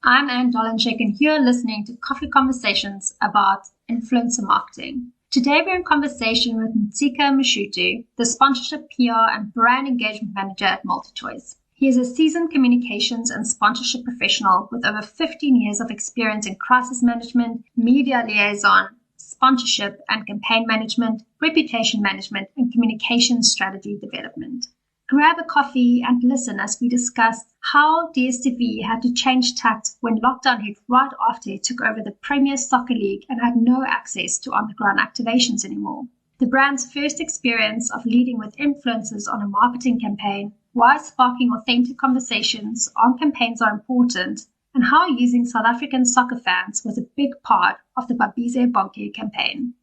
I'm Anne Dolenchek, and you're listening to Coffee Conversations about influencer marketing. Today we're in conversation with Ntsika Msuthu, the sponsorship, PR, and brand engagement manager at MultiChoice. He is a seasoned communications and sponsorship professional with over 15 years of experience in crisis management, media liaison, sponsorship and campaign management, reputation management, and communication strategy development. Grab a coffee and listen as we discuss how DStv had to change tact when lockdown hit right after it took over the Premier Soccer League and had no access to on-the-ground activations anymore. The brand's first experience of leading with influencers on a marketing campaign, why sparking authentic conversations on campaigns are important, and how using South African soccer fans was a big part of the Babize Bonke campaign.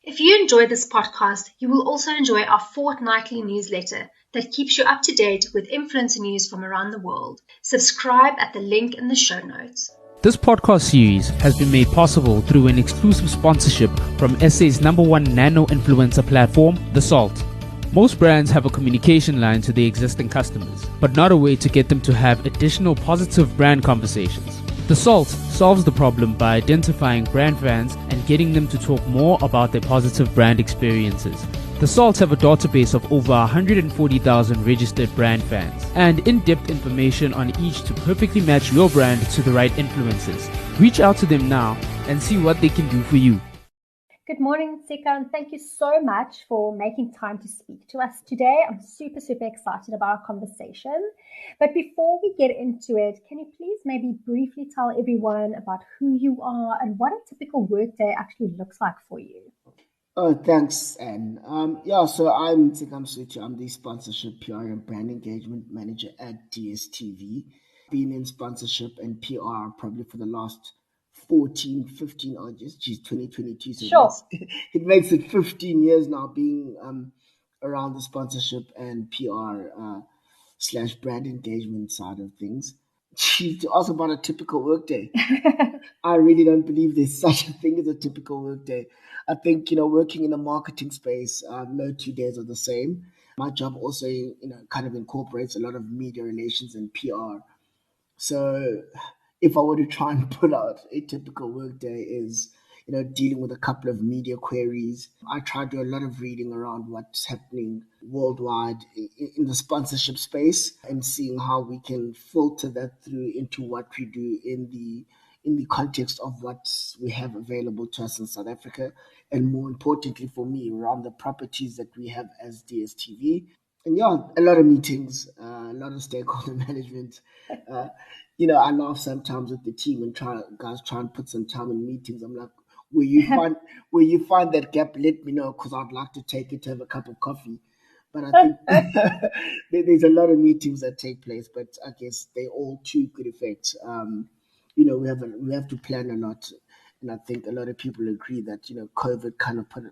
If you enjoy this podcast, you will also enjoy our fortnightly newsletter that keeps you up to date with influencer news from around the world. Subscribe at the link in the show notes. This podcast series has been made possible through an exclusive sponsorship from SA's #1 nano influencer platform, theSALT. Most brands have a communication line to their existing customers, but not a way to get them to have additional positive brand conversations. theSALT solves the problem by identifying brand fans and getting them to talk more about their positive brand experiences. theSALT have a database of over 140,000 registered brand fans and in-depth information on each to perfectly match your brand to the right influencers. Reach out to them now and see what they can do for you. Good morning, Ntsika, and thank you so much for making time to speak to us today. I'm super excited about our conversation. But before we get into it, can you please maybe briefly tell everyone about who you are and what a typical workday actually looks like for you? Oh, thanks, Anne. So I'm Ntsika Msuthu. I'm the sponsorship, PR, and brand engagement manager at DStv. Been in sponsorship and PR probably for the last 14, 15 odd years. 2022. So sure. It makes it 15 years now being around the sponsorship and PR / brand engagement side of things. To ask about a typical workday. I really don't believe there's such a thing as a typical workday. I think, working in the marketing space, no 2 days are the same. My job also, kind of incorporates a lot of media relations and PR. So if I were to try and put out a typical workday is, dealing with a couple of media queries. I try to do a lot of reading around what's happening worldwide in the sponsorship space and seeing how we can filter that through into what we do in the context of what we have available to us in South Africa, and more importantly for me, around the properties that we have as DStv. And a lot of meetings, a lot of stakeholder management. I laugh sometimes with the team and guys try and put some time in meetings. I'm like, where you find that gap, let me know, because I'd like to take it to have a cup of coffee. But I think there's a lot of meetings that take place, but I guess they all to good effect. We have to plan a lot, and I think a lot of people agree that COVID kind of put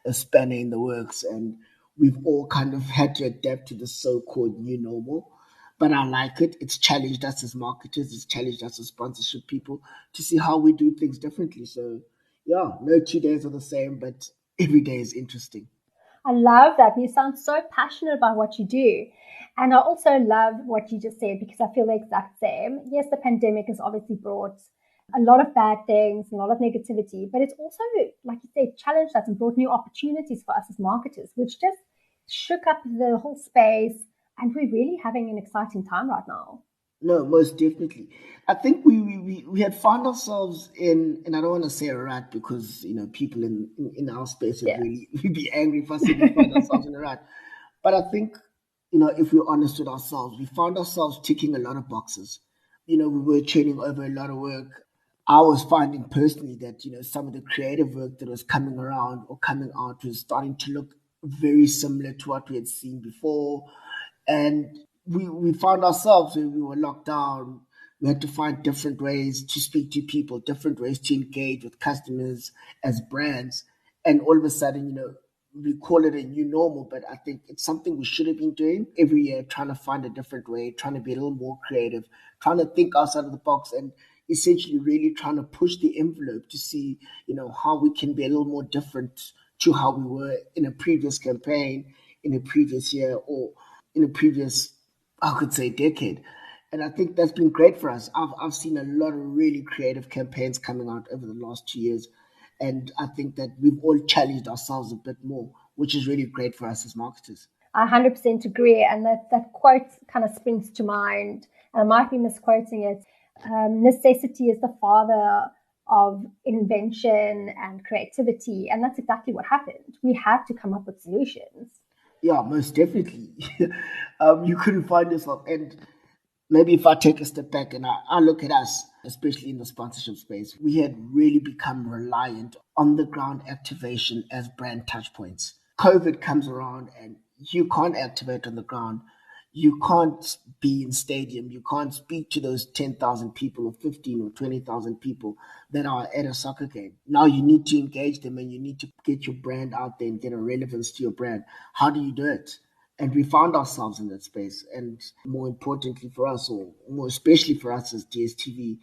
a spanner in the works, and we've all kind of had to adapt to the so-called new normal. But I like it. It's challenged us as marketers. It's challenged us as sponsorship people to see how we do things differently. So, no 2 days are the same, but every day is interesting. I love that. You sound so passionate about what you do. And I also love what you just said, because I feel the exact same. Yes, the pandemic has obviously brought a lot of bad things, a lot of negativity, but it's also, like you said, challenged us and brought new opportunities for us as marketers, which just shook up the whole space. And we're really having an exciting time right now. No, most definitely. I think we had found ourselves in, and I don't want to say a rut because, people in our space would really be angry if I said we found ourselves in a rut. But I think, if we're honest with ourselves, we found ourselves ticking a lot of boxes. We were churning over a lot of work. I was finding personally that, some of the creative work that was coming around or coming out was starting to look very similar to what we had seen before. And we found ourselves when we were locked down. We had to find different ways to speak to people, different ways to engage with customers as brands. And all of a sudden, we call it a new normal, but I think it's something we should have been doing every year, trying to find a different way, trying to be a little more creative, trying to think outside of the box, and essentially really trying to push the envelope to see, how we can be a little more different to how we were in a previous campaign, in a previous year, or in a previous, I could say, decade. And I think that's been great for us. I've seen a lot of really creative campaigns coming out over the last 2 years. And I think that we've all challenged ourselves a bit more, which is really great for us as marketers. I 100% agree. And that quote kind of springs to mind. And I might be misquoting it. Necessity is the father of invention and creativity. And that's exactly what happened. We had to come up with solutions. Yeah, most definitely. You couldn't find yourself. And maybe if I take a step back and I look at us, especially in the sponsorship space, we had really become reliant on the ground activation as brand touchpoints. COVID comes around and you can't activate on the ground. You can't be in stadium. You can't speak to those 10,000 people or 15 or 20,000 people that are at a soccer game. Now you need to engage them and you need to get your brand out there and get a relevance to your brand. How do you do it? And we found ourselves in that space. And more importantly for us, or more especially for us as DStv,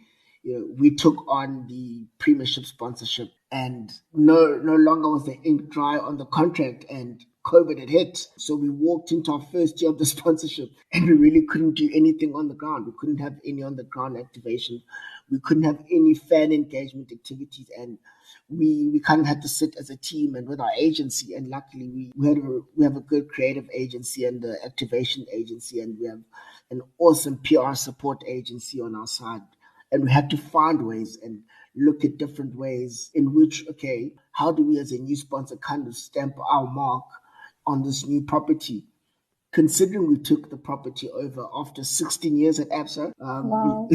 we took on the Premiership sponsorship, and no longer was the ink dry on the contract, and COVID had hit. So we walked into our first year of the sponsorship, and we really couldn't do anything on the ground. We couldn't have any on the ground activation. We couldn't have any fan engagement activities, and we kind of had to sit as a team and with our agency. And luckily, we have a good creative agency and the activation agency, and we have an awesome PR support agency on our side. And we had to find ways and look at different ways in which, okay, how do we as a new sponsor kind of stamp our mark on this new property? Considering we took the property over after 16 years at ABSA, Wow.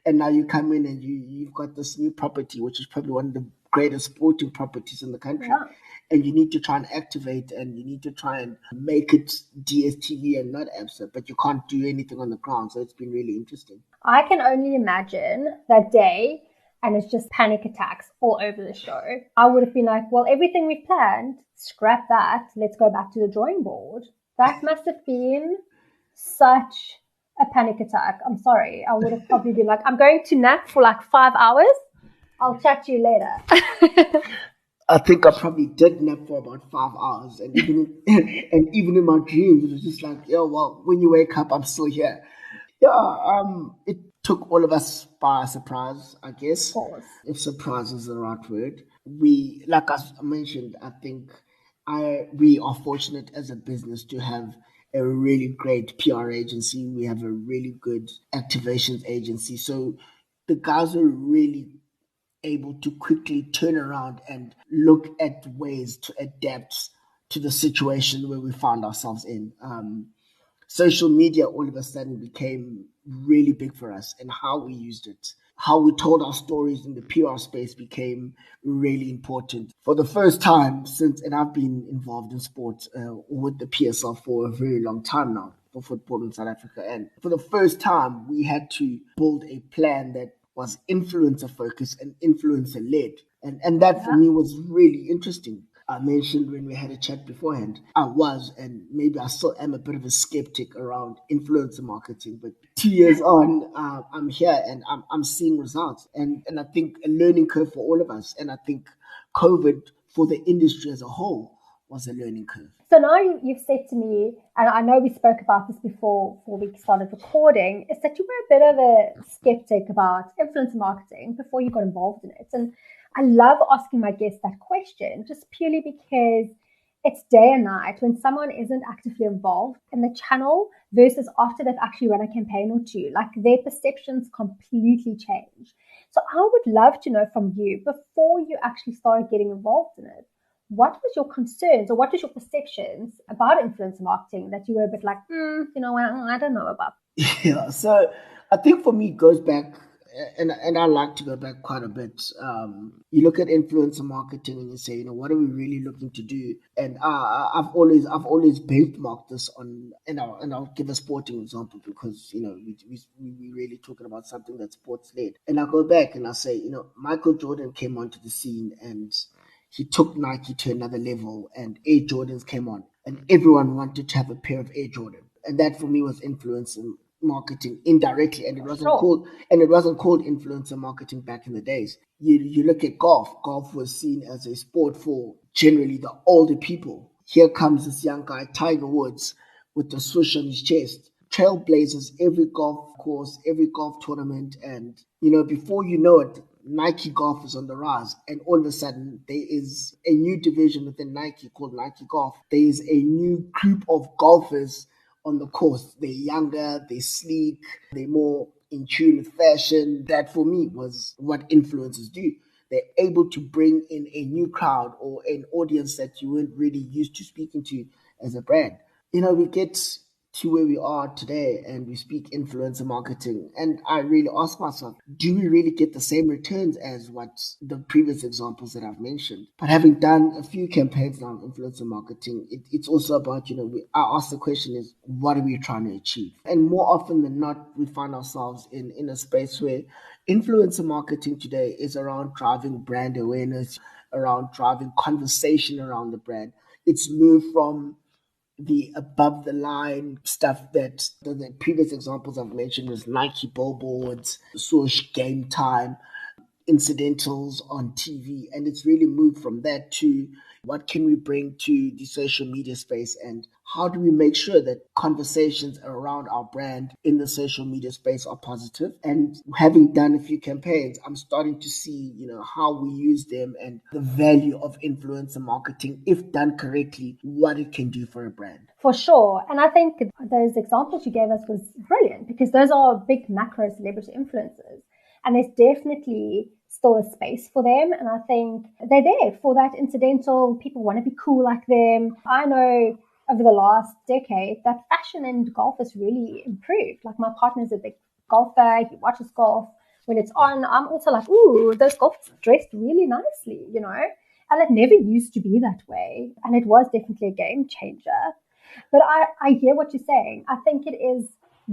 And now you come in and you've got this new property, which is probably one of the greatest sporting properties in the country. Yeah. And you need to try and activate and you need to try and make it DStv and not ABSA, but you can't do anything on the ground. So it's been really interesting. I can only imagine that day, and it's just panic attacks all over the show. I would have been like, well, everything we planned, scrap that. Let's go back to the drawing board. That must have been such a panic attack. I'm sorry. I would have probably been like, I'm going to nap for like 5 hours. I'll chat to you later. I think I probably did nap for about 5 hours. And even in my dreams, it was just like, well, when you wake up, I'm still here. Yeah, it took all of us by surprise, I guess. Of course. If surprise is the right word. We, like I mentioned, I think we are fortunate as a business to have a really great PR agency. We have a really good activations agency. So the guys are really able to quickly turn around and look at ways to adapt to the situation where we found ourselves in. Social media all of a sudden became really big for us, and how we used it, how we told our stories in the PR space became really important. For the first time since, and I've been involved in sports with the PSL for a very long time now, for football in South Africa. And for the first time, we had to build a plan that was influencer focused and influencer led. And that for me was really interesting. I mentioned when we had a chat beforehand, I was, and maybe I still am, a bit of a skeptic around influencer marketing. But 2 years on, I'm here and I'm seeing results. And I think a learning curve for all of us. And I think COVID for the industry as a whole was a learning curve. So now you've said to me, and I know we spoke about this before we started recording, is that you were a bit of a skeptic about influencer marketing before you got involved in it. And I love asking my guests that question just purely because it's day and night when someone isn't actively involved in the channel versus after they've actually run a campaign or two. Like, their perceptions completely change. So I would love to know from you, before you actually started getting involved in it, what was your concerns or what was your perceptions about influencer marketing that you were a bit like, I don't know about? Yeah, so I think for me it goes back, and I like to go back quite a bit. You look at influencer marketing and you say, what are we really looking to do? And I've always benchmarked this on, and I'll give a sporting example because we really talking about something that's sports led. And I go back and I say, Michael Jordan came onto the scene and he took Nike to another level, and Air Jordans came on, and everyone wanted to have a pair of Air Jordan, and that for me was influencer marketing indirectly, and it wasn't called influencer marketing back in the days. You look at golf. Golf was seen as a sport for generally the older people. Here comes this young guy, Tiger Woods, with the swoosh on his chest, trailblazers every golf course, every golf tournament. And, before you know it, Nike Golf is on the rise. And all of a sudden, there is a new division within Nike called Nike Golf. There is a new group of golfers on the course. They're younger, they're sleek, they're more in tune with fashion. That for me was what influencers do. They're able to bring in a new crowd or an audience that you weren't really used to speaking to as a brand. We get to where we are today and we speak influencer marketing. And I really ask myself, do we really get the same returns as what the previous examples that I've mentioned? But having done a few campaigns now on influencer marketing, it's also about, I ask the question is, what are we trying to achieve? And more often than not, we find ourselves in a space where influencer marketing today is around driving brand awareness, around driving conversation around the brand. It's moved from the above the line stuff that the previous examples I've mentioned was Nike billboards, Swoosh game time, incidentals on TV. And it's really moved from that to what can we bring to the social media space and how do we make sure that conversations around our brand in the social media space are positive? And having done a few campaigns, I'm starting to see, how we use them and the value of influencer marketing, if done correctly, what it can do for a brand. For sure. And I think those examples you gave us was brilliant because those are big macro celebrity influencers. And there's definitely still a space for them. And I think they're there for that incidental. People want to be cool like them. I know over the last decade that fashion in golf has really improved. Like my partner's a big golfer. He watches golf. When it's on, I'm also like, ooh, those golfers dressed really nicely, And it never used to be that way. And it was definitely a game changer. But I hear what you're saying. I think it is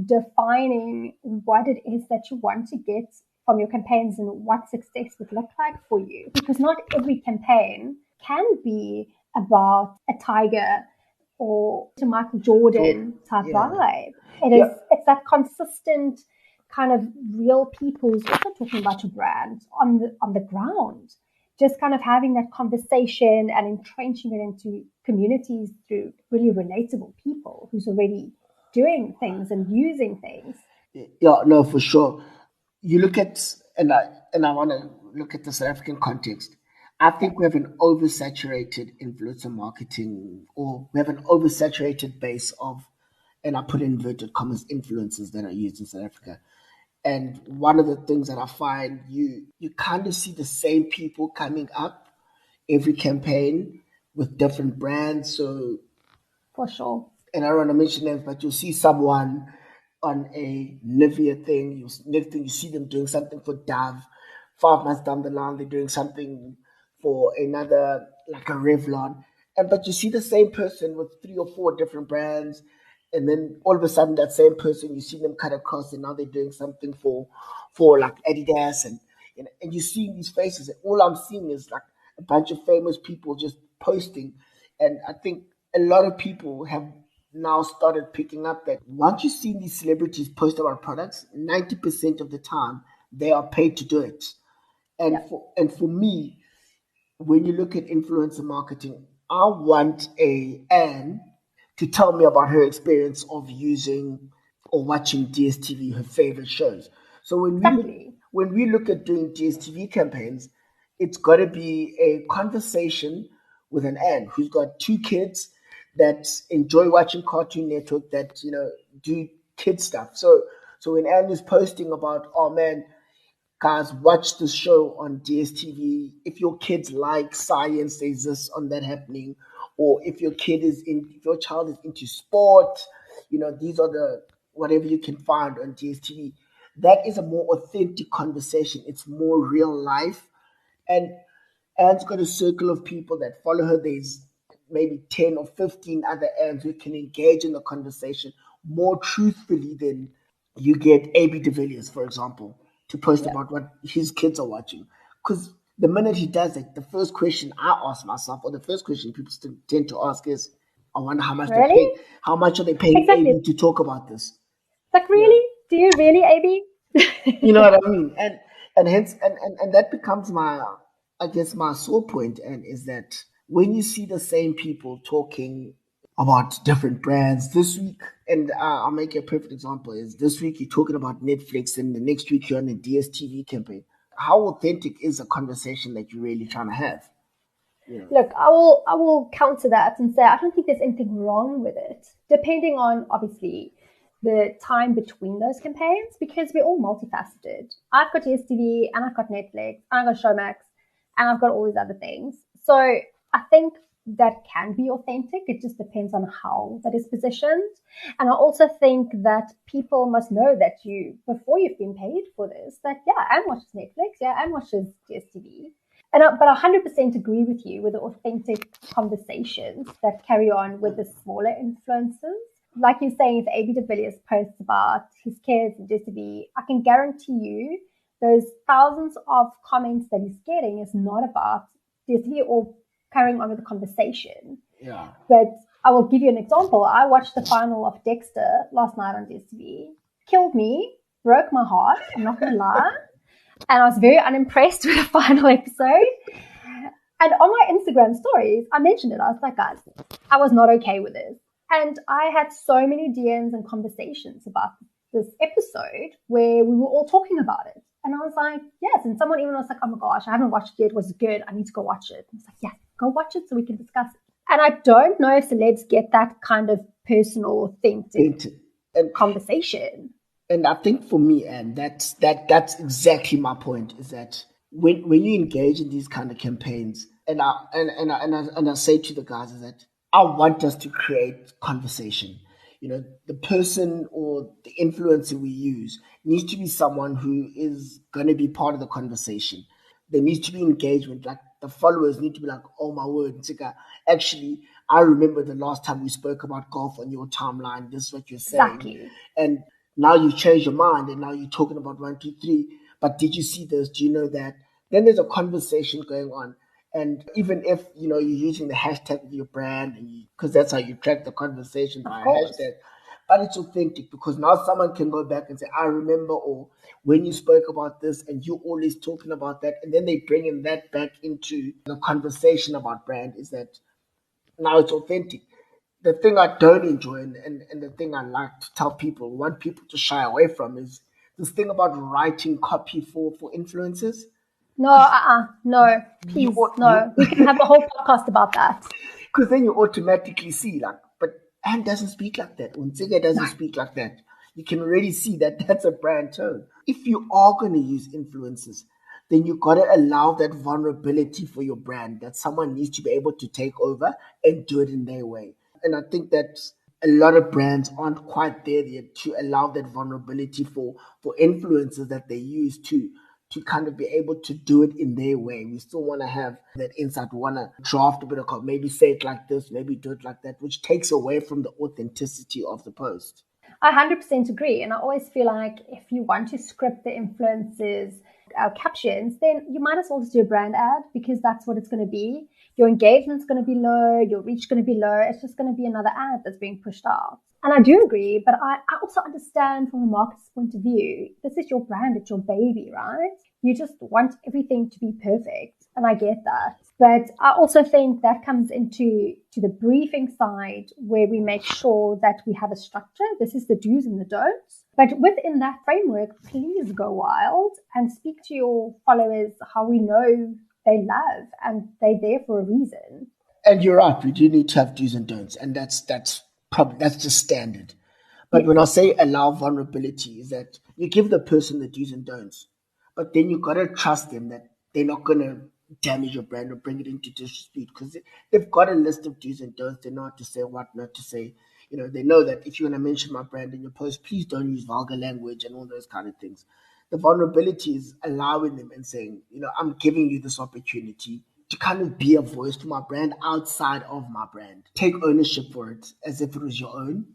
defining what it is that you want to get from your campaigns and what success would look like for you. Because not every campaign can be about a tiger or a Michael Jordan type vibe. It's that consistent kind of real people who's also talking about your brand on the ground. Just kind of having that conversation and entrenching it into communities through really relatable people who's already doing things and using things. Yeah, no, for sure. You look at, and I want to look at the South African context. I think we have an oversaturated influencer marketing, or we have an oversaturated base of, and I put in inverted commas, influencers that are used in South Africa. And one of the things that I find, you kind of see the same people coming up every campaign with different brands. So for sure. And I don't want to mention names, but you'll see someone on a Nivea thing. Next thing you see them doing something for Dove. 5 months down the line, they're doing something for another, like a Revlon. But you see the same person with 3 or 4 different brands. And then all of a sudden, that same person, you see them cut across, and now they're doing something for like Adidas, and you see these faces. And all I'm seeing is like a bunch of famous people just posting. And I think a lot of people have now started picking up that once you see these celebrities post about products, 90% of the time they are paid to do it. And for me, when you look at influencer marketing, I want Anne to tell me about her experience of using or watching DStv, her favorite shows. So when we look at doing DStv campaigns, it's got to be a conversation with an Anne who's got 2 kids that enjoy watching Cartoon Network, that do kid stuff. So when Anne is posting about, oh man, guys, watch the show on DStv. If your kids like science, there's this on that happening. Or if your child is into sport, these are the whatever you can find on DStv. That is a more authentic conversation. It's more real life. And Anne's got a circle of people that follow her. There's maybe 10 or 15 other Annes who can engage in the conversation more truthfully than you get AB de Villiers, for example, to post about what his kids are watching. Because the minute he does it, the first question I ask myself, or the first question people tend to ask is, I wonder how much they pay. How much are they paying AB to talk about this? Like, really? Do you really, AB? You know what I mean? And hence, and that becomes my sore point, and is that when you see the same people talking about different brands this week. And I'll make a perfect example is this week you're talking about Netflix and the next week you're on a DStv campaign. How authentic is a conversation that you're really trying to have? Look, I will counter that and say I don't think there's anything wrong with it, depending on obviously the time between those campaigns, because we're all multifaceted. I've got DStv and I've got Netflix and I've got Showmax and I've got all these other things. So I think that can be authentic. It just depends on how that is positioned. And I also think that people must know that before you've been paid for this, that Anne watches Netflix, Anne watches DStv. But I 100% agree with you with the authentic conversations that carry on with the smaller influencers. Like you're saying, if AB de Villiers posts about his kids and DStv, I can guarantee you those thousands of comments that he's getting is not about DStv or carrying on with the conversation. Yeah. But I will give you an example. I watched the final of Dexter last night on DStv. Killed me, broke my heart, I'm not going to lie. And I was very unimpressed with the final episode. And on my Instagram stories, I mentioned it. I was like, guys, I was not okay with this. And I had so many DMs and conversations about this episode where we were all talking about it. And I was like, yes. And someone even was like, oh my gosh, I haven't watched it yet. Was it good? I need to go watch it. And I was like, yeah, go watch it so we can discuss it. And I don't know if celebs get that kind of personal, authentic conversation. And I think for me, and that's exactly my point, is that when you engage in these kind of campaigns, and I say to the guys is that I want us to create conversation. The person or the influencer we use needs to be someone who is going to be part of the conversation. There needs to be engagement. Like the followers need to be like, oh my word, Ntsika, actually, I remember the last time we spoke about golf on your timeline. This is what you're saying. Exactly. And now you've changed your mind and now you're talking about 1, 2, 3. But did you see this? Do you know that? Then there's a conversation going on. And even if, you're using the hashtag of your brand, because that's how you track the conversation by a hashtag, but it's authentic because now someone can go back and say, I remember, or when you spoke about this and you always talking about that. And then they bring in that back into the conversation about brand is that now it's authentic. The thing I don't enjoy and the thing I like to tell people, want people to shy away from is this thing about writing copy for influencers. No, please, no. We can have a whole podcast about that. Because then you automatically see, but Anne doesn't speak like that. Ntsika doesn't speak like that. You can already see that that's a brand tone. If you are going to use influencers, then you got to allow that vulnerability for your brand, that someone needs to be able to take over and do it in their way. And I think that a lot of brands aren't quite there yet to allow that vulnerability for influencers that they use to kind of be able to do it in their way. We still want to have that insight. We want to draft a bit of code, maybe say it like this, maybe do it like that, which takes away from the authenticity of the post. I 100% agree. And I always feel like if you want to script the influencers' captions, then you might as well just do a brand ad because that's what it's going to be. Your engagement's going to be low, your reach is going to be low. It's just going to be another ad that's being pushed out. And I do agree, but I also understand from a marketer's point of view, this is your brand, it's your baby, right? You just want everything to be perfect. And I get that. But I also think that comes into the briefing side where we make sure that we have a structure. This is the do's and the don'ts. But within that framework, please go wild and speak to your followers how we know they love and they're there for a reason. And you're right, we do need to have do's and don'ts. And that's just standard. But when I say allow vulnerability, is that you give the person the do's and don'ts, but then you got to trust them that they're not going to damage your brand or bring it into disrepute because they've got a list of do's and don'ts. They know what to say, what not to say. They know that if you're going to mention my brand in your post, please don't use vulgar language and all those kind of things. The vulnerability is allowing them and saying, I'm giving you this opportunity to kind of be a voice to my brand outside of my brand. Take ownership for it as if it was your own,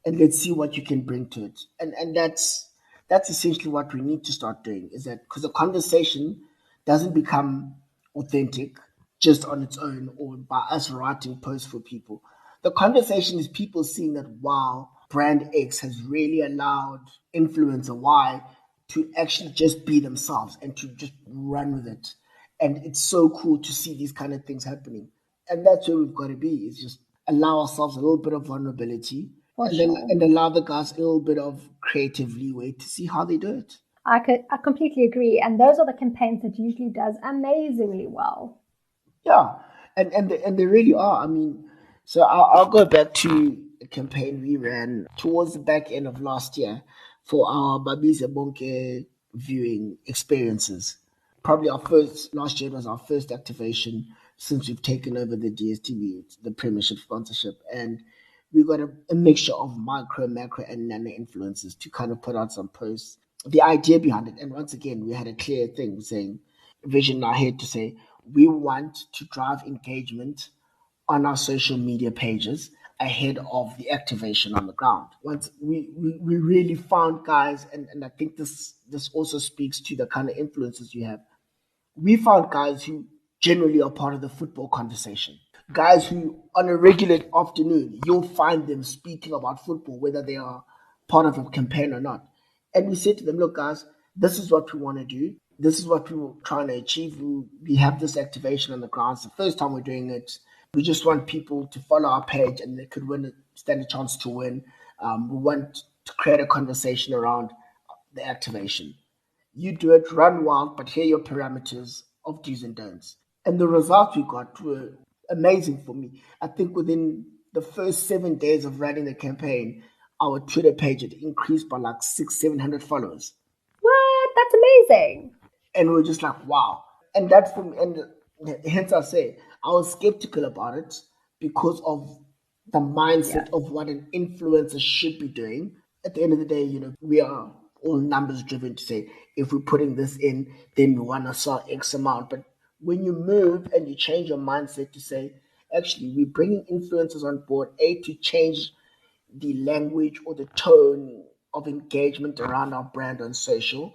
and let's see what you can bring to it. And that's essentially what we need to start doing, is that because the conversation doesn't become authentic just on its own or by us writing posts for people. The conversation is people seeing that, wow, brand X has really allowed influencer Y to actually just be themselves and to just run with it. And it's so cool to see these kind of things happening. And that's where we've got to be, is just allow ourselves a little bit of vulnerability, For and sure. and allow the guys a little bit of creative leeway to see how they do it. I completely agree. And those are the campaigns that usually does amazingly well. Yeah, and they really are. I mean, so I'll go back to a campaign we ran towards the back end of last year for our Babize Bonke viewing experiences. Probably last year was our first activation since we've taken over the DStv, the Premiership sponsorship, and we got a mixture of micro, macro, and nano influences to kind of put out some posts. The idea behind it, and once again, we had a clear thing saying, vision in our head to say, we want to drive engagement on our social media pages ahead of the activation on the ground. Once we really found guys, and I think this also speaks to the kind of influences you have. We found guys who generally are part of the football conversation. Guys who, on a regular afternoon, you'll find them speaking about football, whether they are part of a campaign or not. And we said to them, look, guys, this is what we want to do. This is what we were trying to achieve. We have this activation on the ground. It's the first time we're doing it. We just want people to follow our page and they could stand a chance to win. We want to create a conversation around the activation. You do it, run wild, but here are your parameters of do's and don'ts. And the results we got were amazing for me. I think within the first 7 days of running the campaign, our Twitter page had increased by like 600-700 followers. What? That's amazing. And we're just like, wow. And that's from, and hence I say, I was skeptical about it because of the mindset of what an influencer should be doing. At the end of the day, we are all numbers driven to say, if we're putting this in, then we want to sell X amount. But when you move and you change your mindset to say, actually, we're bringing influencers on board, A, to change the language or the tone of engagement around our brand on social,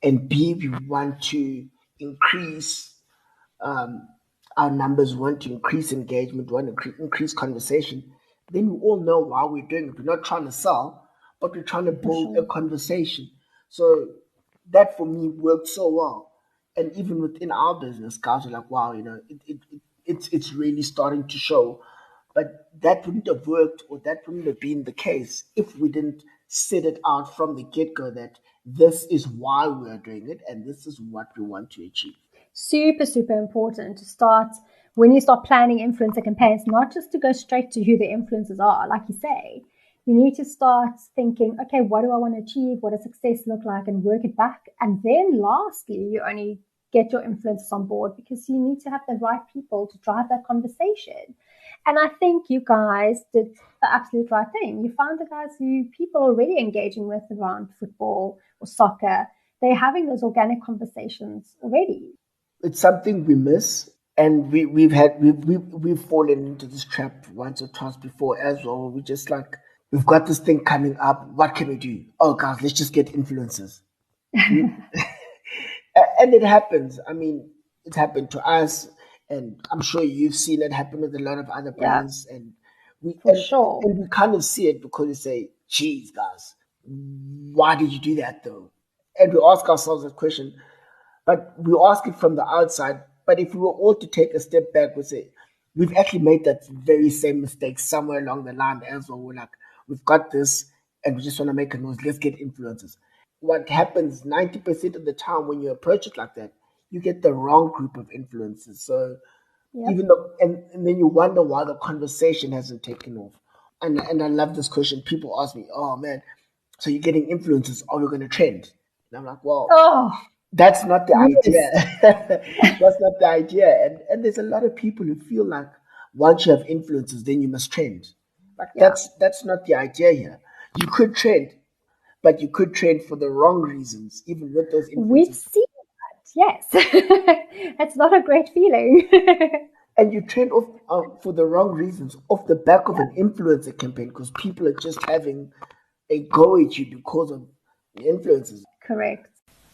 and B, we want to increase our numbers, want to increase engagement, want to increase conversation, then we all know why we're doing it. We're not trying to sell, but we're trying to build a conversation. So that for me worked so well. And even within our business, guys are like, wow, it's really starting to show. But that wouldn't have worked, or that wouldn't have been the case if we didn't set it out from the get-go that this is why we are doing it and this is what we want to achieve. Super, super important to start when you start planning influencer campaigns, not just to go straight to who the influencers are. Like you say, you need to start thinking, okay, what do I want to achieve? What does success look like? And work it back. And then lastly, you only get your influencers on board because you need to have the right people to drive that conversation. And I think you guys did the absolute right thing. You found the guys who people are already engaging with around football or soccer. They're having those organic conversations already. It's something we miss, and we've fallen into this trap once or twice before as well. We just like, we've got this thing coming up. What can we do? Oh, guys, let's just get influencers. And it happens. I mean, it's happened to us, and I'm sure you've seen it happen with a lot of other brands. And we kind of see it because we say, geez, guys, why did you do that though? And we ask ourselves that question, but we ask it from the outside. But if we were all to take a step back, we say, we've actually made that very same mistake somewhere along the line as well. We're like, we've got this and we just want to make a noise. Let's get influencers. What happens 90% of the time when you approach it like that, you get the wrong group of influencers. So even though, and then you wonder why the conversation hasn't taken off. And I love this question. People ask me, oh man, so you're getting influencers, are we going to trend? And I'm like, well, that's not the idea. That's not the idea. And there's a lot of people who feel like once you have influencers, then you must trend. Like that's not the idea here. You could trend, but you could trend for the wrong reasons, even with those influencers. We've seen that, yes. It's not a great feeling. And you trend off for the wrong reasons, off the back of an influencer campaign, because people are just having a go at you because of the influencers. Correct.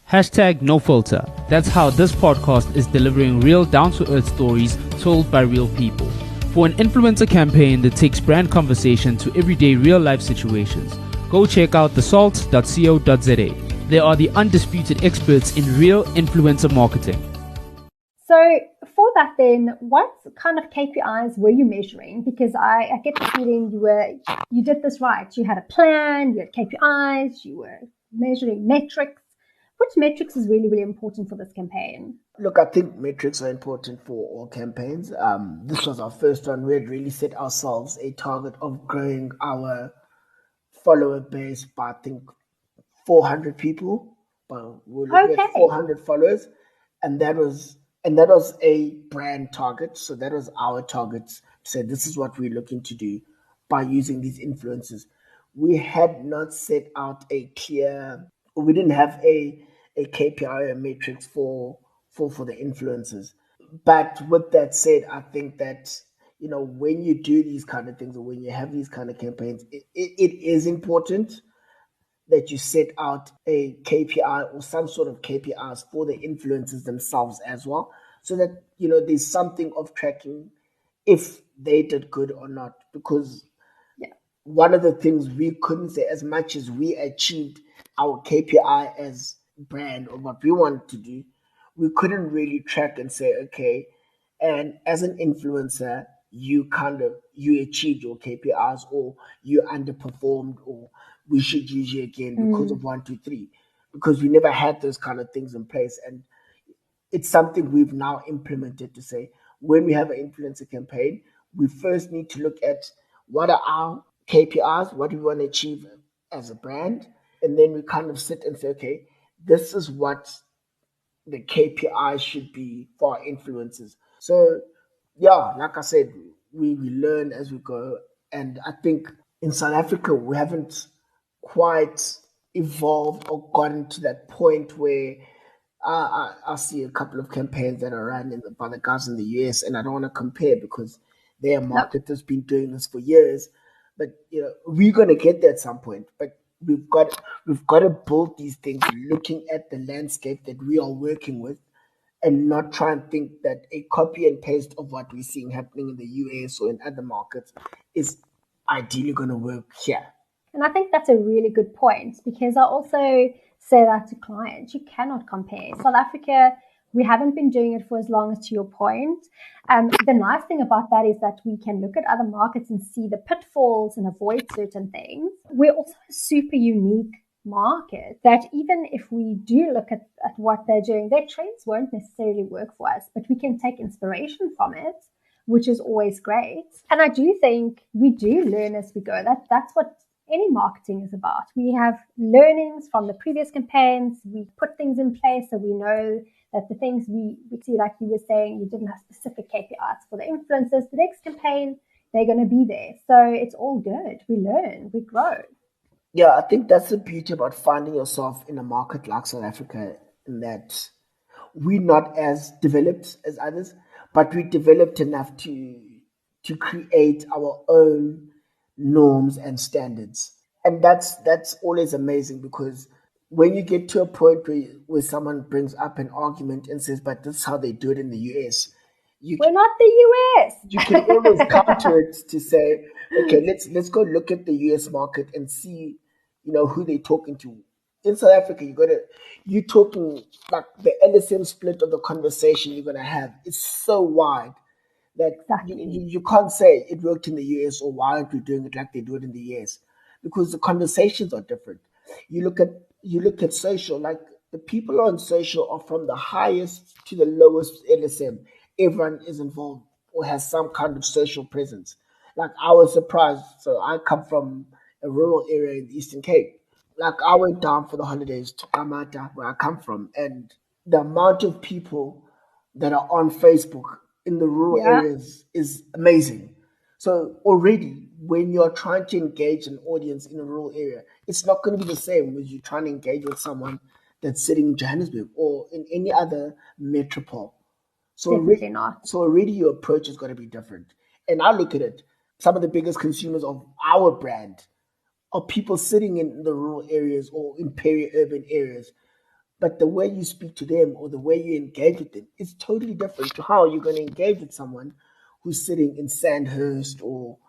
#NoFilter. That's how this podcast is delivering real down-to-earth stories told by real people. For an influencer campaign that takes brand conversation to everyday real-life situations, go check out theSALT.co.za. They are the undisputed experts in real influencer marketing. So So for that then, what kind of KPIs were you measuring? Because I get the feeling you did this right. You had a plan, you had KPIs, you were measuring metrics. Which metrics is really, really important for this campaign? Look, I think metrics are important for all campaigns. This was our first one. We had really set ourselves a target of growing our follower base by, I think, 400 people. But we're looking at 400 followers, and that was a brand target. So that was our target to say this is what we're looking to do by using these influencers. We had not set out a clear. We didn't have a KPI or matrix for the influencers. But with that said, I think that when you do these kind of things or when you have these kind of campaigns, it is important that you set out a KPI or some sort of KPIs for the influencers themselves as well, so that there's something of tracking if they did good or not. Because one of the things we couldn't say, as much as we achieved our KPI as brand or what we wanted to do, we couldn't really track and say, okay, and as an influencer, you achieved your KPIs or you underperformed or we should use you again because of 1, 2, 3. Because we never had those kind of things in place. And it's something we've now implemented to say when we have an influencer campaign, we first need to look at what are our KPIs, what do we want to achieve as a brand, and then we kind of sit and say, okay, this is what the KPI should be for our influencers. So, yeah, like I said, we learn as we go. And I think in South Africa, we haven't quite evolved or gotten to that point where I see a couple of campaigns that are run by the guys in the US, and I don't want to compare because their market has been doing this for years. But we're going to get there at some point. But we've got to build these things looking at the landscape that we are working with, and not try and think that a copy and paste of what we're seeing happening in the US or in other markets is ideally going to work here. And I think that's a really good point, because I also say that to clients. You cannot compare. South Africa, we haven't been doing it for as long as, to your point. The nice thing about that is that we can look at other markets and see the pitfalls and avoid certain things. We're also a super unique market that even if we do look at what they're doing, their trends won't necessarily work for us, but we can take inspiration from it, which is always great. And I do think we do learn as we go. That's what any marketing is about. We have learnings from the previous campaigns. We put things in place so we know that the things we see, like you were saying, you didn't have specific KPIs for the influencers. The next campaign, they're going to be there. So it's all good. We learn, we grow. Yeah, I think that's the beauty about finding yourself in a market like South Africa, in that we're not as developed as others, but we developed enough to create our own norms and standards. And that's always amazing, because when you get to a point where someone brings up an argument and says, but this is how they do it in the US, we're not the US. You can always come to it to say, okay, let's go look at the US market and see, who they're talking to. In South Africa, you're talking like the LSM split of the conversation you're gonna have. It's so wide that you can't say it worked in the US, or why aren't we doing it like they do it in the US? Because the conversations are different. You look at social, like the people on social are from the highest to the lowest LSM. Everyone is involved or has some kind of social presence. Like, I was surprised. So I come from a rural area in the Eastern Cape. Like, I went down for the holidays to Kamata, where I come from, and the amount of people that are on Facebook in the rural areas is amazing. So already, when you're trying to engage an audience in a rural area, it's not going to be the same as you trying to engage with someone that's sitting in Johannesburg or in any other metropole. So definitely not. So already your approach is going to be different. And I look at it, some of the biggest consumers of our brand are people sitting in the rural areas or in peri-urban areas. But the way you speak to them or the way you engage with them is totally different to how you're going to engage with someone who's sitting in Sandhurst or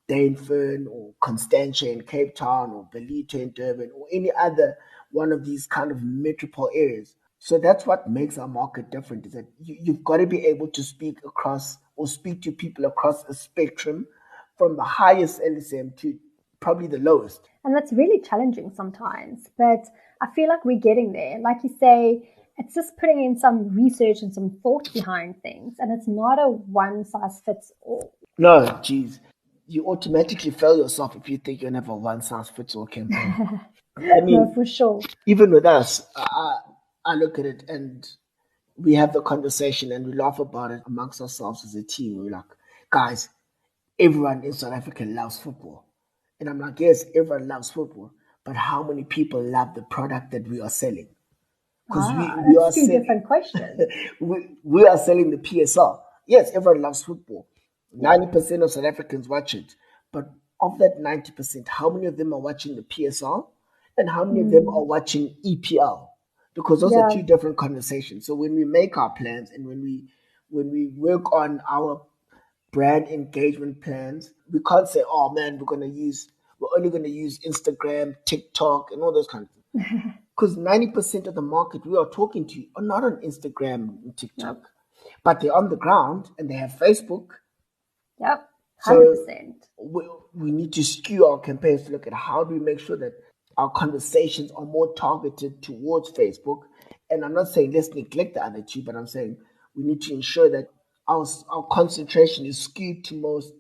Dainfern or Constantia in Cape Town or Ballito in Durban or any other one of these kind of metropole areas. So that's what makes our market different, is that you've got to be able to speak across or speak to people across a spectrum from the highest LSM to probably the lowest. And that's really challenging sometimes, but I feel like we're getting there. Like you say, it's just putting in some research and some thought behind things, and it's not a one size fits all. No, geez. You automatically fail yourself if you think you're going to have a one size fits all campaign. I No, mean, for sure. even with us, I look at it and we have the conversation and we laugh about it amongst ourselves as a team. We're like, guys, everyone in South Africa loves football. And I'm like, yes, everyone loves football, but how many people love the product that we are selling? Because we are That's two selling, different questions. we are selling the PSL. Yes, everyone loves football. 90% of South Africans watch it. But of that 90%, how many of them are watching the PSL? And how many of them are watching EPL? Because those are Yeah. two different conversations. So when we make our plans and when we work on our brand engagement plans, we can't say, oh man, we're only gonna use Instagram, TikTok, and all those kinds of things. Because 90% of the market we are talking to are not on Instagram and TikTok, but they're on the ground and they have Facebook. Yep. So 100%. we need to skew our campaigns to look at how do we make sure that our conversations are more targeted towards Facebook. And I'm not saying let's neglect the other two, but I'm saying we need to ensure that our concentration is skewed to most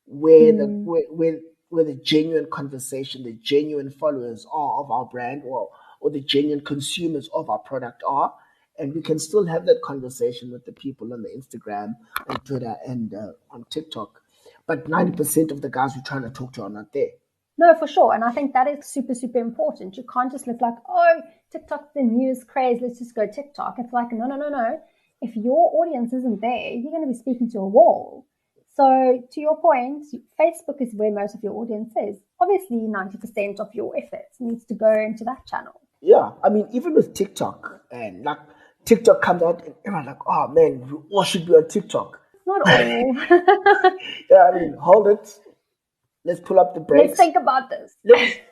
where the genuine conversation, the genuine followers are of our brand, or the genuine consumers of our product are, and we can still have that conversation with the people on the Instagram, on Twitter, and on TikTok. But 90% of the guys we're trying to talk to are not there. No, for sure. And I think that is super, super important. You can't just look like, oh, TikTok's the newest craze, let's just go TikTok. It's like, no. If your audience isn't there, you're going to be speaking to a wall. So to your point, Facebook is where most of your audience is. Obviously, 90% of your efforts needs to go into that channel. Yeah, I mean, even with TikTok, and like TikTok comes out, and everyone's like, "Oh man, we all should be on TikTok." Not all. Yeah, I mean, hold it. Let's pull up the brakes. Let's think about this.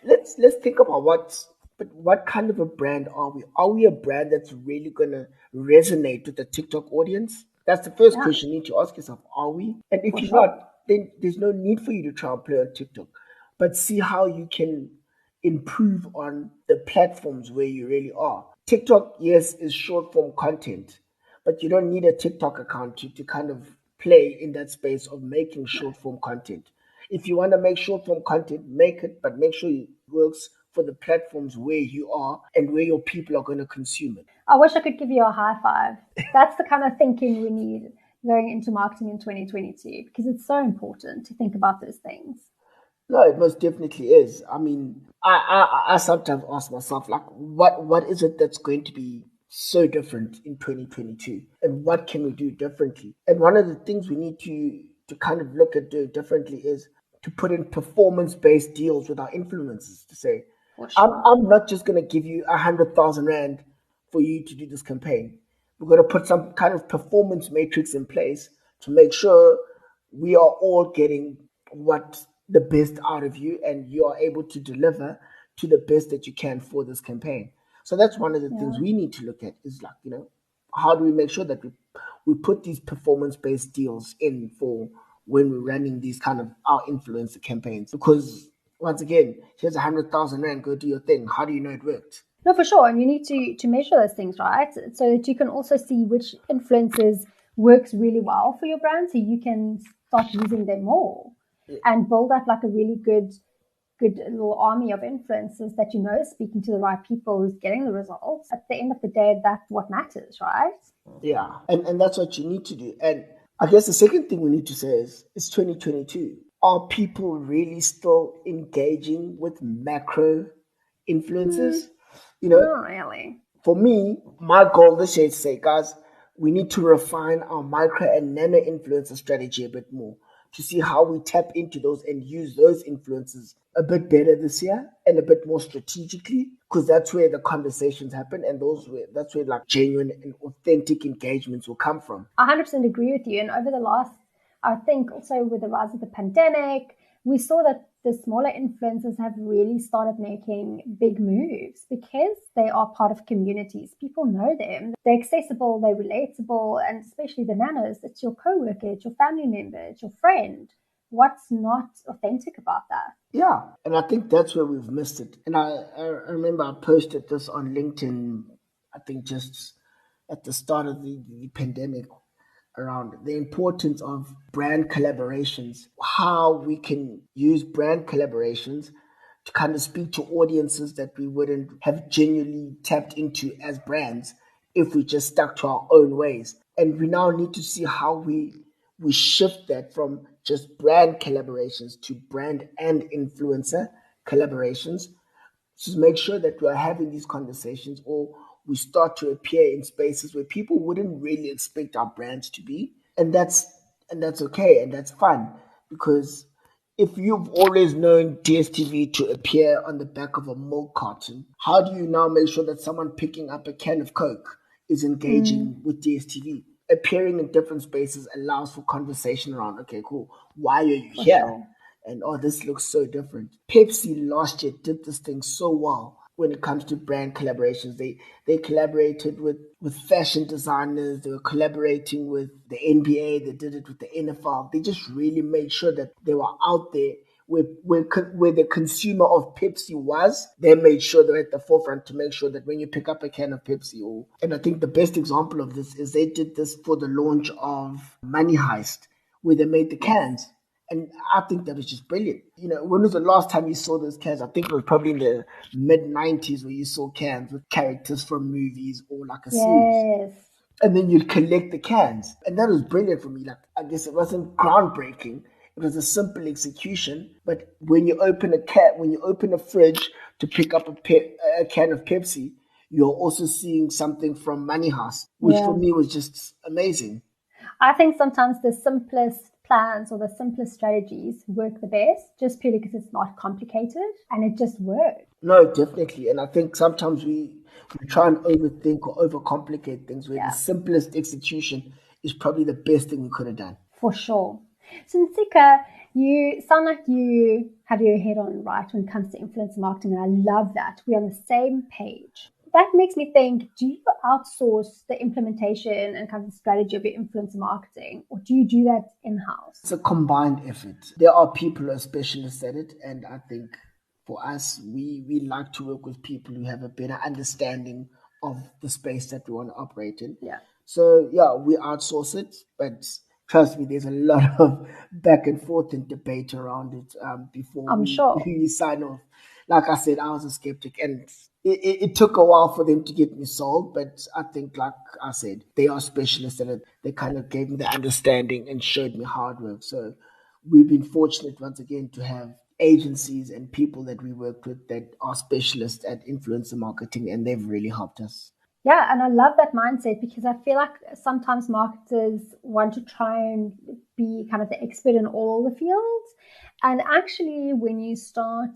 Let's think about what kind of a brand are we? Are we a brand that's really gonna resonate with the TikTok audience? That's the first question you need to ask yourself. Are we? And if you're not, then there's no need for you to try and play on TikTok. But see how you can improve on the platforms where you really are. TikTok, yes, is short form content, but you don't need a TikTok account to kind of play in that space of making short form content. If you want to make short form content, make it, but make sure it works for the platforms where you are and where your people are going to consume it. I wish I could give you a high five. That's the kind of thinking we need going into marketing in 2022, because it's so important to think about those things. No, it most definitely is. I mean, I sometimes ask myself, like, what is it that's going to be so different in 2022, and what can we do differently? And one of the things we need to kind of look at doing differently is to put in performance-based deals with our influencers to say, I'm not just going to give you 100,000 Rand for you to do this campaign. We're going to put some kind of performance matrix in place to make sure we are all getting what the best out of you and you are able to deliver to the best that you can for this campaign. So that's one of the things we need to look at is like, how do we make sure that we put these performance-based deals in for when we're running these kind of our influencer campaigns? Because once again, here's 100,000 Rand, go do your thing. How do you know it worked? No, for sure. And you need to measure those things, right? So that you can also see which influencers works really well for your brand, so you can start using them more and build up like a really good little army of influencers that is speaking to the right people, who's getting the results. At the end of the day, that's what matters, right? Yeah, and that's what you need to do. And I guess the second thing we need to say is it's 2022. Are people really still engaging with macro influencers? Not really. For me, my goal this year is to say, guys, we need to refine our micro and nano influencer strategy a bit more to see how we tap into those and use those influencers a bit better this year and a bit more strategically, because that's where the conversations happen and that's where like genuine and authentic engagements will come from. I 100% agree with you. And over the last, I think also with the rise of the pandemic, we saw that the smaller influencers have really started making big moves because they are part of communities. People know them. They're accessible, they're relatable, and especially the nanos, it's your coworker, it's your family member, it's your friend. What's not authentic about that? Yeah, and I think that's where we've missed it. And I remember I posted this on LinkedIn, I think just at the start of the pandemic, around the importance of brand collaborations, how we can use brand collaborations to kind of speak to audiences that we wouldn't have genuinely tapped into as brands if we just stuck to our own ways. And we now need to see how we shift that from just brand collaborations to brand and influencer collaborations to make sure that we are having these conversations, or we start to appear in spaces where people wouldn't really expect our brands to be. And that's okay, and that's fun, because if you've always known DStv to appear on the back of a milk carton, how do you now make sure that someone picking up a can of Coke is engaging with DStv? Appearing in different spaces allows for conversation around, okay, cool, why are you For here? sure. And oh, this looks so different. Pepsi last year did this thing so well when it comes to brand collaborations. They collaborated with fashion designers. They were collaborating with the NBA. They did it with the NFL. They just really made sure that they were out there where the consumer of Pepsi was. They made sure they're at the forefront to make sure that when you pick up a can of Pepsi, and I think the best example of this is they did this for the launch of Money Heist, where they made the cans. And I think that was just brilliant. When was the last time you saw those cans? I think it was probably in the mid-90s where you saw cans with characters from movies or like a series. Yes. And then you'd collect the cans. And that was brilliant for me. Like, I guess it wasn't groundbreaking. It was a simple execution. But when you open a fridge to pick up a can of Pepsi, you're also seeing something from Money House, which for Yeah. me was just amazing. I think sometimes the simplest plans or the simplest strategies work the best just purely because it's not complicated and it just works. No, definitely. And I think sometimes we try and overthink or overcomplicate things where the Yeah, simplest execution is probably the best thing we could have done. for sure. So Ntsika, you sound like you have your head on right when it comes to influencer marketing, and I love that. We're on the same page. That makes me think, do you outsource the implementation and kind of the strategy of your influencer marketing, or do you do that in-house? It's a combined effort. There are people who are specialists at it, and I think for us, we like to work with people who have a better understanding of the space that we want to operate in. Yeah. So yeah, we outsource it, but trust me, there's a lot of back and forth and debate around it before I'm sure. we sign off. Like I said, I was a skeptic, and it took a while for them to get me sold. But I think, like I said, they are specialists in it. They kind of gave me the understanding and showed me how it works. So we've been fortunate once again to have agencies and people that we work with that are specialists at influencer marketing, and they've really helped us. Yeah, and I love that mindset because I feel like sometimes marketers want to try and be kind of the expert in all the fields. And actually, when you start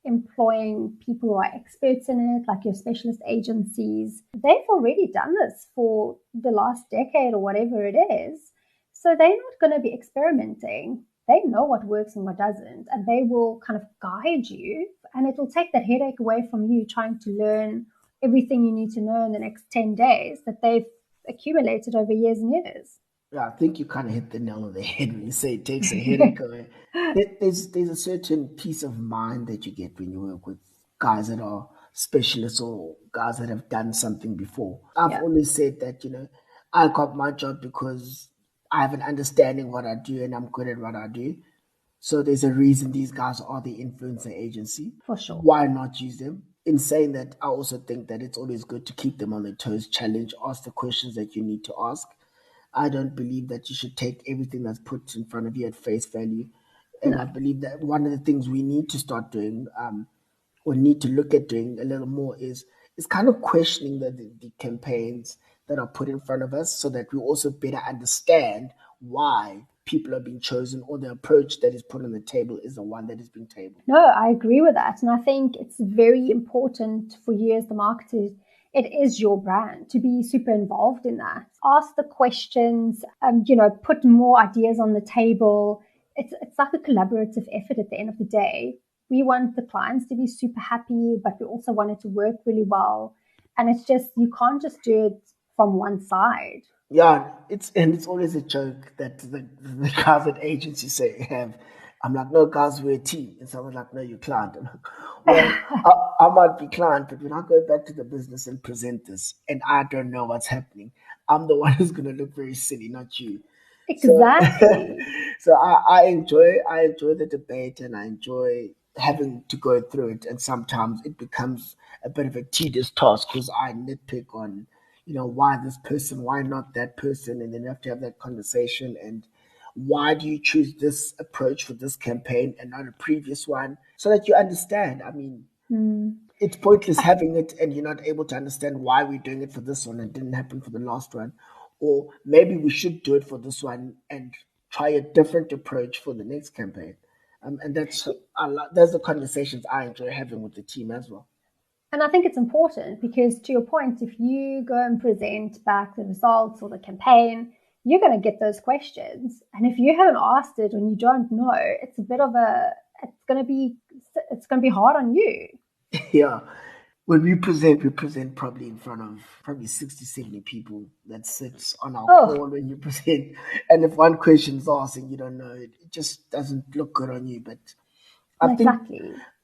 employing people who are experts in it, like your specialist agencies, they've already done this for the last decade or whatever it is. So they're not going to be experimenting. They know what works and what doesn't, and they will kind of guide you, and it will take that headache away from you trying to learn everything you need to know in the next 10 days that they've accumulated over years and years. Yeah, I think you kind of hit the nail on the head when you say it takes a headache away. There's a certain peace of mind that you get when you work with guys that are specialists or guys that have done something before. I've Yeah. always said that, I got my job because I have an understanding of what I do and I'm good at what I do. So there's a reason these guys are the influencer agency. For sure. Why not use them? In saying that, I also think that it's always good to keep them on their toes, challenge, ask the questions that you need to ask. I don't believe that you should take everything that's put in front of you at face value. And I No. believe that one of the things we need to start doing, or need to look at doing a little more, is kind of questioning the campaigns that are put in front of us so that we also better understand why people are being chosen, or the approach that is put on the table is the one that is being tabled. No, I agree with that. And I think it's very important for you as the marketer. It is your brand to be super involved in that. Ask the questions, put more ideas on the table. it's like a collaborative effort at the end of the day. We want the clients to be super happy, but we also want it to work really well. And it's just, you can't just do it from one side. Yeah, it's always a joke that the guys at agencies say, I'm like, no, guys, we're a team. And someone's like, no, you're client. I'm like, well, I might be client, but when I go back to the business and present this and I don't know what's happening, I'm the one who's going to look very silly, not you. Exactly. So I enjoy the debate, and I enjoy having to go through it. And sometimes it becomes a bit of a tedious task because I nitpick on, why this person, why not that person, and then you have to have that conversation. And why do you choose this approach for this campaign and not a previous one, so that you understand? I mean, it's pointless having it and you're not able to understand why we're doing it for this one and it didn't happen for the last one. Or maybe we should do it for this one and try a different approach for the next campaign. And those are the conversations I enjoy having with the team as well. And I think it's important because, to your point, if you go and present back the results or the campaign, you're going to get those questions. And if you haven't asked it and you don't know, it's going to be hard on you. Yeah. When we present probably in front of 60, 70 people that sits on our call when you present. And if one question is asked and you don't know, it just doesn't look good on you. But I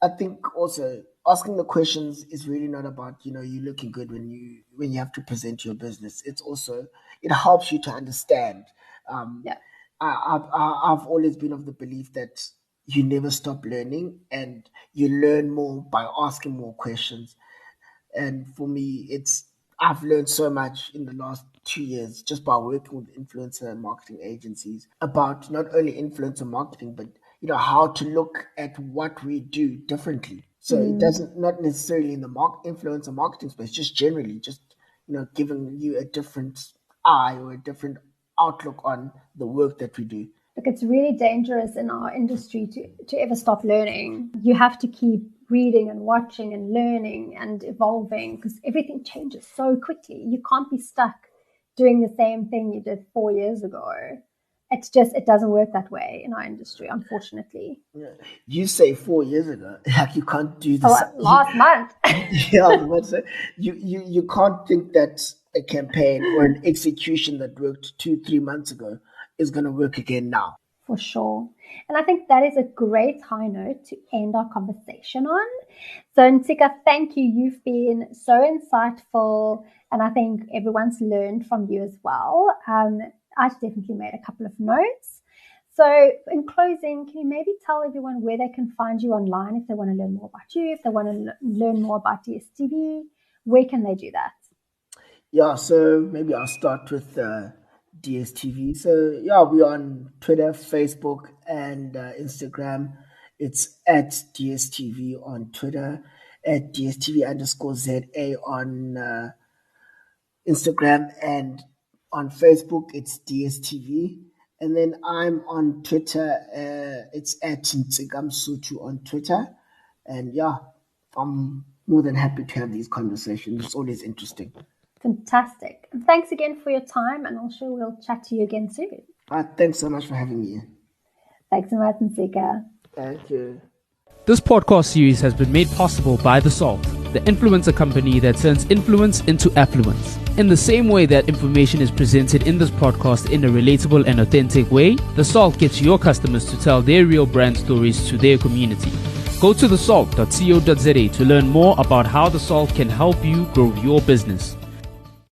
think also asking the questions is really not about, you looking good when you have to present your business. It's also, it helps you to understand. I've always been of the belief that you never stop learning and you learn more by asking more questions. And for me, I've learned so much in the last 2 years just by working with influencer and marketing agencies about not only influencer marketing, but how to look at what we do differently. So it doesn't, not necessarily in the influencer marketing space, just generally, just giving you a different eye or a different outlook on the work that we do. Look, it's really dangerous in our industry to ever stop learning. You have to keep reading and watching and learning and evolving because everything changes so quickly. You can't be stuck doing the same thing you did 4 years ago. It's just, it doesn't work that way in our industry, unfortunately. Yeah. You say 4 years ago, like you can't do this. Last month. Yeah, you can't think that a campaign or an execution that worked 2-3 months ago is going to work again now. For sure. And I think that is a great high note to end our conversation on. So Ntsika, thank you. You've been so insightful and I think everyone's learned from you as well. I definitely made a couple of notes. So in closing, can you maybe tell everyone where they can find you online if they want to learn more about you, if they want to learn more about DStv? Where can they do that? Yeah, so maybe I'll start with DStv. So yeah, we're on Twitter, Facebook, and Instagram. It's at DStv on Twitter, at DStv_ZA on Instagram, and on Facebook, it's DStv. And then I'm on Twitter. It's at Ntsika Msuthu on Twitter. And yeah, I'm more than happy to have these conversations. It's always interesting. Fantastic. And thanks again for your time. And I'm sure we'll chat to you again soon. Thanks so much for having me. Thanks so much, Ntsika. Thank you. This podcast series has been made possible by theSALT, the influencer company that turns influence into affluence. In the same way that information is presented in this podcast in a relatable and authentic way, theSALT gets your customers to tell their real brand stories to their community. Go to thesalt.co.za to learn more about how theSALT can help you grow your business.